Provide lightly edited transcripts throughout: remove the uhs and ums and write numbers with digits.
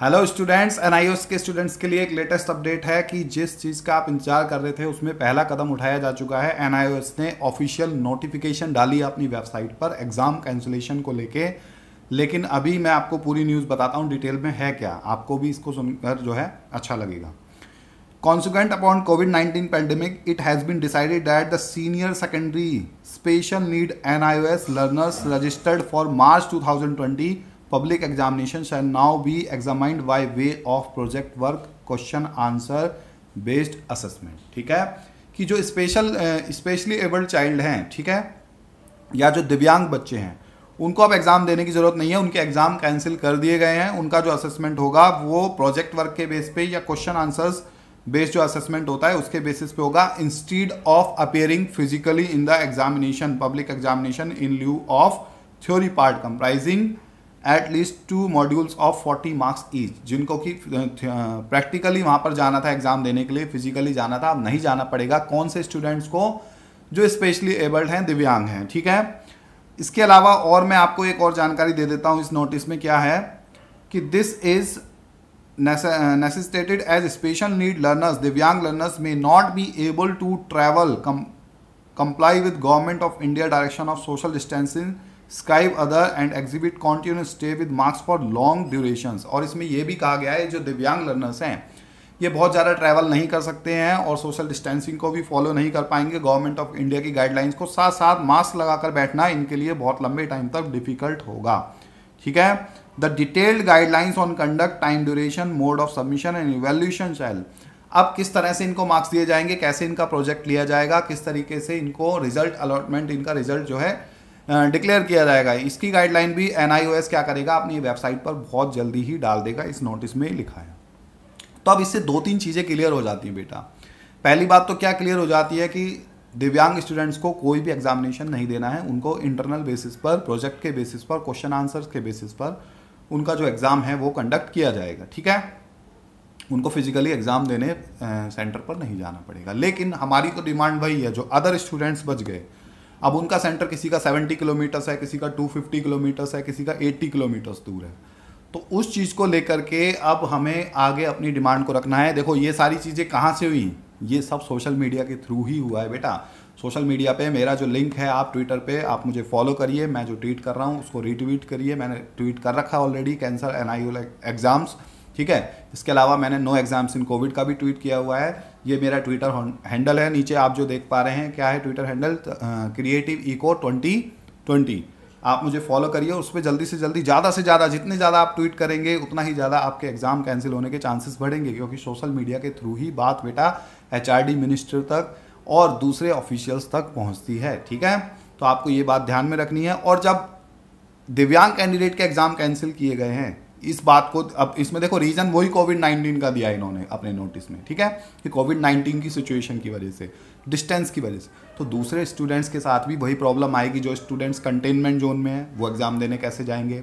Hello students, NIOS के students के लिए एक लेटेस्ट अपडेट है कि जिस चीज़ का आप इंतजार कर रहे थे उसमें पहला कदम उठाया जा चुका है। एनआईओएस ने ऑफिशियल नोटिफिकेशन डाली है अपनी वेबसाइट पर एग्जाम कैंसिलेशन को लेके। लेकिन अभी मैं आपको पूरी न्यूज़ बताता हूँ डिटेल में है क्या, आपको भी इसको सुनकर जो है अच्छा लगेगा। Consequent upon COVID-19 pandemic, it has been decided that the senior secondary special need NIOS learners registered for March 2020 public examination shall now be examined by way of project work question answer based assessment। ठीक है, कि जो specially abled child हैं, ठीक है, या जो दिव्यांग बच्चे हैं, उनको अब एग्जाम देने की जरूरत नहीं है। उनके एग्जाम कैंसिल कर दिए गए हैं। उनका जो असेसमेंट होगा वो प्रोजेक्ट वर्क के बेस पे या क्वेश्चन आंसर्स बेस्ड जो असेसमेंट होता है उसके बेसिस पे होगा, instead of appearing physically in the examination public examination in lieu of theory part comprising at least 2 modules of 40 marks each. जिनको कि प्रैक्टिकली वहां पर जाना था एग्जाम देने के लिए, फिजिकली जाना था, अब नहीं जाना पड़ेगा। कौन से स्टूडेंट्स को? जो स्पेशली एबल्ड हैं, दिव्यांग हैं, ठीक है। इसके अलावा और मैं आपको एक और जानकारी दे देता हूं। इस नोटिस में क्या है कि this is necessitated as special need learners, divyang learners may not be able to travel, comply with government of India direction of social distancing, skype other and exhibit continuous stay with marks for long durations। और इसमें यह भी कहा गया है जो दिव्यांग learners हैं ये बहुत ज़्यादा ट्रैवल नहीं कर सकते हैं और सोशल डिस्टेंसिंग को भी फॉलो नहीं कर पाएंगे गवर्नमेंट ऑफ इंडिया की गाइडलाइंस को। साथ साथ मास्क लगाकर बैठना इनके लिए बहुत लंबे टाइम तक डिफिकल्ट होगा, ठीक है। The detailed guidelines on conduct, time duration, mode of submission and evaluation shall। अब किस तरह से इनको मार्क्स दिए जाएंगे, कैसे इनका प्रोजेक्ट लिया जाएगा, किस तरीके से इनको रिजल्ट अलॉटमेंट, इनका रिजल्ट जो है डिक्लेयर किया जाएगा, इसकी गाइडलाइन भी एनआईओएस क्या करेगा अपनी वेबसाइट पर बहुत जल्दी ही डाल देगा। इस नोटिस में लिखा है। तो अब इससे 2-3 चीज़ें क्लियर हो जाती हैं बेटा। पहली बात तो क्या क्लियर हो जाती है कि दिव्यांग स्टूडेंट्स को कोई भी एग्जामिनेशन नहीं देना है। उनको इंटरनल बेसिस पर, प्रोजेक्ट के बेसिस पर, क्वेश्चन आंसर्स के बेसिस पर उनका जो एग्ज़ाम है वो कंडक्ट किया जाएगा, ठीक है। उनको फिजिकली एग्ज़ाम देने सेंटर पर नहीं जाना पड़ेगा। लेकिन हमारी तो डिमांड वही है, जो अदर स्टूडेंट्स बच गए, अब उनका सेंटर किसी का 70 किलोमीटर्स है, किसी का 250 किलोमीटर्स है, किसी का 80 किलोमीटर्स दूर है। तो उस चीज़ को लेकर के अब हमें आगे अपनी डिमांड को रखना है। देखो ये सारी चीज़ें कहाँ से हुई, ये सब सोशल मीडिया के थ्रू ही हुआ है बेटा। सोशल मीडिया पे मेरा जो लिंक है, आप ट्विटर पे आप मुझे फॉलो करिए, मैं जो ट्वीट कर रहा हूँ उसको रीट्वीट करिए। मैंने ट्वीट कर रखा है ऑलरेडी, कैंसर एनआईओ एग्जाम्स, ठीक है। इसके अलावा मैंने नो एग्जाम्स इन कोविड का भी ट्वीट किया हुआ है। ये मेरा ट्विटर हैंडल है, नीचे आप जो देख पा रहे हैं क्या है ट्विटर हैंडल, क्रिएटिव इको 2020। आप मुझे फॉलो करिए, उस पर जल्दी से जल्दी, ज़्यादा से ज़्यादा, जितने ज़्यादा आप ट्वीट करेंगे उतना ही ज़्यादा आपके एग्जाम कैंसिल होने के चांसेस बढ़ेंगे, क्योंकि सोशल मीडिया के थ्रू ही बात बेटा एचआरडी मिनिस्टर तक और दूसरे ऑफिशियल्स तक पहुंचती है, ठीक है। तो आपको ये बात ध्यान में रखनी है। और जब दिव्यांग कैंडिडेट के एग्जाम कैंसिल किए गए हैं, इस बात को अब इसमें देखो रीजन वही कोविड-19 का दिया इन्होंने अपने नोटिस में, ठीक है, कि कोविड-19 की सिचुएशन की वजह से, डिस्टेंस की वजह से। तो दूसरे स्टूडेंट्स के साथ भी वही प्रॉब्लम आएगी। जो स्टूडेंट्स कंटेनमेंट जोन में है वो एग्जाम देने कैसे जाएंगे?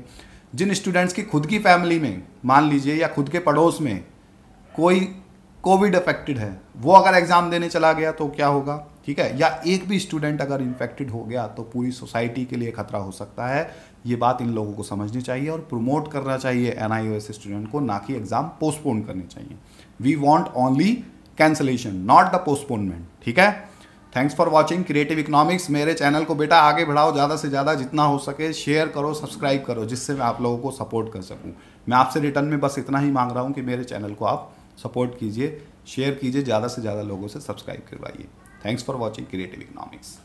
जिन स्टूडेंट्स की खुद की फैमिली में मान लीजिए या खुद के पड़ोस में कोई कोविड अफेक्टेड है, वो अगर एग्जाम देने चला गया तो क्या होगा, ठीक है। या एक भी स्टूडेंट अगर इन्फेक्टेड हो गया तो पूरी सोसाइटी के लिए खतरा हो सकता है। ये बात इन लोगों को समझनी चाहिए और प्रमोट करना चाहिए एनआईओएस स्टूडेंट को, ना कि एग्जाम पोस्टपोन करने चाहिए। We want only cancellation, not the postponement, ठीक है। Thanks for watching creative economics. मेरे चैनल को बेटा आगे बढ़ाओ, ज़्यादा से ज़्यादा जितना हो सके शेयर करो, सब्सक्राइब करो, जिससे मैं आप लोगों को सपोर्ट कर सकूँ। मैं आपसे रिटर्न में बस इतना ही मांग रहा हूँ कि मेरे चैनल को आप सपोर्ट कीजिए, शेयर कीजिए, ज़्यादा से ज़्यादा लोगों से सब्सक्राइब करवाइए। Thanks for watching creative economics.